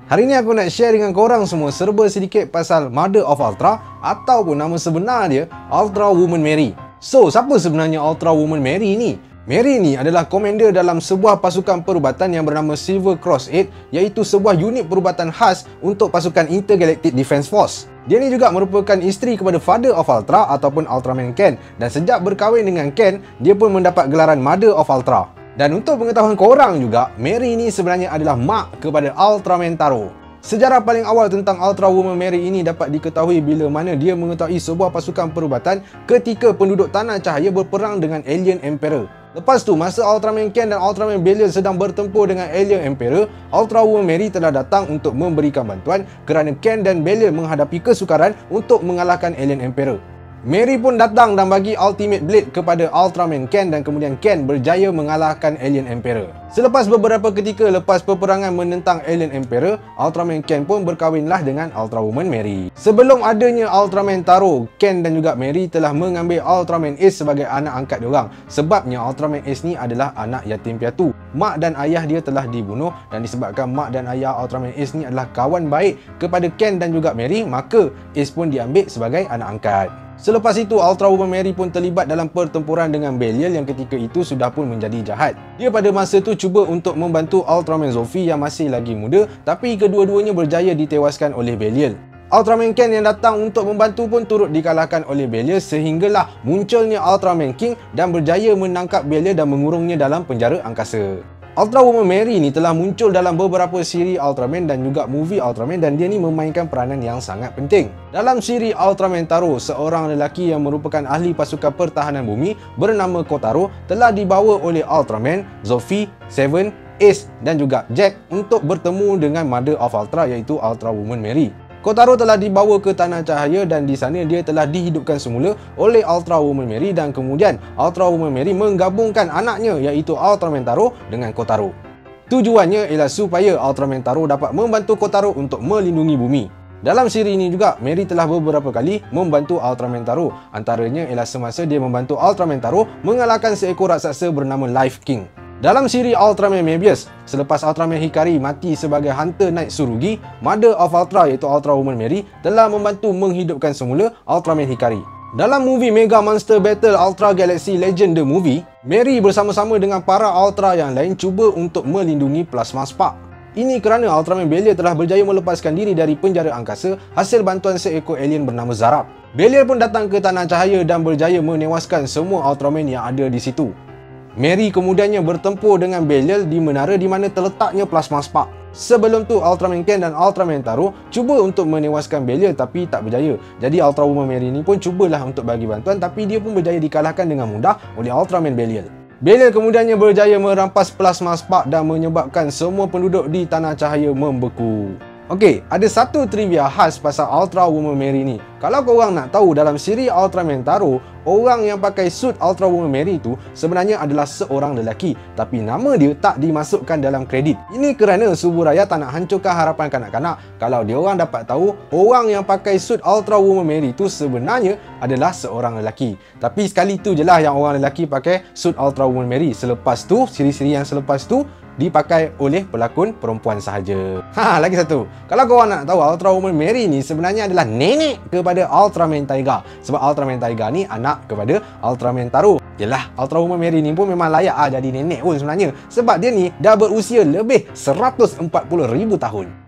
Hari ni aku nak share dengan korang semua serba sedikit pasal Mother of Ultra ataupun nama sebenar dia Ultra Woman Mary. So, siapa sebenarnya Ultra Woman Mary ni? Mary ni adalah komander dalam sebuah pasukan perubatan yang bernama Silver Cross 8, iaitu sebuah unit perubatan khas untuk pasukan Intergalactic Defense Force. Dia ni juga merupakan isteri kepada Father of Ultra ataupun Ultraman Ken, dan sejak berkahwin dengan Ken, dia pun mendapat gelaran Mother of Ultra. Dan untuk pengetahuan korang juga, Mary ni sebenarnya adalah mak kepada Ultraman Taro. Sejarah paling awal tentang Ultra Woman Mary ini dapat diketahui bila mana dia mengetahui sebuah pasukan perubatan ketika penduduk Tanah Cahaya berperang dengan Alien Emperor. Lepas tu, masa Ultraman Ken dan Ultraman Belial sedang bertempur dengan Alien Emperor, Ultra Woman Mary telah datang untuk memberikan bantuan kerana Ken dan Belial menghadapi kesukaran untuk mengalahkan Alien Emperor. Mary pun datang dan bagi Ultimate Blade kepada Ultraman Ken dan kemudian Ken berjaya mengalahkan Alien Emperor. Selepas beberapa ketika lepas peperangan menentang Alien Emperor, Ultraman Ken pun berkahwinlah dengan Ultra Woman Mary. Sebelum adanya Ultraman Taro, Ken dan juga Mary telah mengambil Ultraman Ace sebagai anak angkat diorang. Sebabnya Ultraman Ace ni adalah anak yatim piatu. Mak dan ayah dia telah dibunuh, dan disebabkan mak dan ayah Ultraman Ace ni adalah kawan baik kepada Ken dan juga Mary, maka Ace pun diambil sebagai anak angkat. Selepas itu, Ultra Woman Mary pun terlibat dalam pertempuran dengan Belial yang ketika itu sudah pun menjadi jahat. Dia pada masa tu cuba untuk membantu Ultraman Zofi yang masih lagi muda, tapi kedua-duanya berjaya ditewaskan oleh Belial. Ultraman Ken yang datang untuk membantu pun turut dikalahkan oleh Belial, sehinggalah munculnya Ultraman King dan berjaya menangkap Belial dan mengurungnya dalam penjara angkasa. Ultra Woman Mary ni telah muncul dalam beberapa siri Ultraman dan juga movie Ultraman, dan dia ni memainkan peranan yang sangat penting. Dalam siri Ultraman Taro, seorang lelaki yang merupakan ahli pasukan pertahanan bumi bernama Kotaro telah dibawa oleh Ultraman, Zofi, Seven, Ace dan juga Jack untuk bertemu dengan Mother of Ultra iaitu Ultra Woman Mary. Kotaro telah dibawa ke Tanah Cahaya dan di sana dia telah dihidupkan semula oleh Ultra Woman Mary, dan kemudian Ultra Woman Mary menggabungkan anaknya iaitu Ultraman Taro dengan Kotaro. Tujuannya ialah supaya Ultraman Taro dapat membantu Kotaro untuk melindungi bumi. Dalam siri ini juga, Mary telah beberapa kali membantu Ultraman Taro. Antaranya ialah semasa dia membantu Ultraman Taro mengalahkan seekor raksasa bernama Life King. Dalam siri Ultraman Mebius, selepas Ultraman Hikari mati sebagai Hunter Knight Tsurugi, Mother of Ultra iaitu Ultra Woman Mary telah membantu menghidupkan semula Ultraman Hikari. Dalam movie Mega Monster Battle Ultra Galaxy Legend The Movie, Mary bersama-sama dengan para Ultra yang lain cuba untuk melindungi Plasma Spark. Ini kerana Ultraman Belial telah berjaya melepaskan diri dari penjara angkasa hasil bantuan seekor alien bernama Zarab. Belial pun datang ke Tanah Cahaya dan berjaya menewaskan semua Ultraman yang ada di situ. Mary kemudiannya bertempur dengan Belial di menara di mana terletaknya Plasma Spark. Sebelum tu, Ultraman Ken dan Ultraman Taro cuba untuk menewaskan Belial tapi tak berjaya. Jadi Ultra Woman Mary ni pun cubalah untuk bagi bantuan, tapi dia pun berjaya dikalahkan dengan mudah oleh Ultraman Belial. Belial kemudiannya berjaya merampas Plasma Spark dan menyebabkan semua penduduk di Tanah Cahaya membeku. Okey, ada satu trivia khas pasal Ultra Woman Mary ni. Kalau korang nak tahu, dalam siri Ultraman Taro, orang yang pakai suit Ultra Woman Mary tu sebenarnya adalah seorang lelaki, tapi nama dia tak dimasukkan dalam kredit. Ini kerana Suburaya tak nak hancurkan harapan kanak-kanak kalau diorang dapat tahu orang yang pakai suit Ultra Woman Mary tu sebenarnya adalah seorang lelaki. Tapi sekali tu je lah yang orang lelaki pakai suit Ultra Woman Mary. Selepas tu, siri-siri yang selepas tu dipakai oleh pelakon perempuan sahaja. Lagi satu. Kalau korang nak tahu, Ultra Woman Mary ni sebenarnya adalah nenek kepada Ultraman Taiga. Sebab Ultraman Taiga ni anak kepada Ultraman Taro. Yelah, Ultra Woman Mary ni pun memang layak jadi nenek pun sebenarnya. Sebab dia ni dah berusia lebih 140,000 tahun.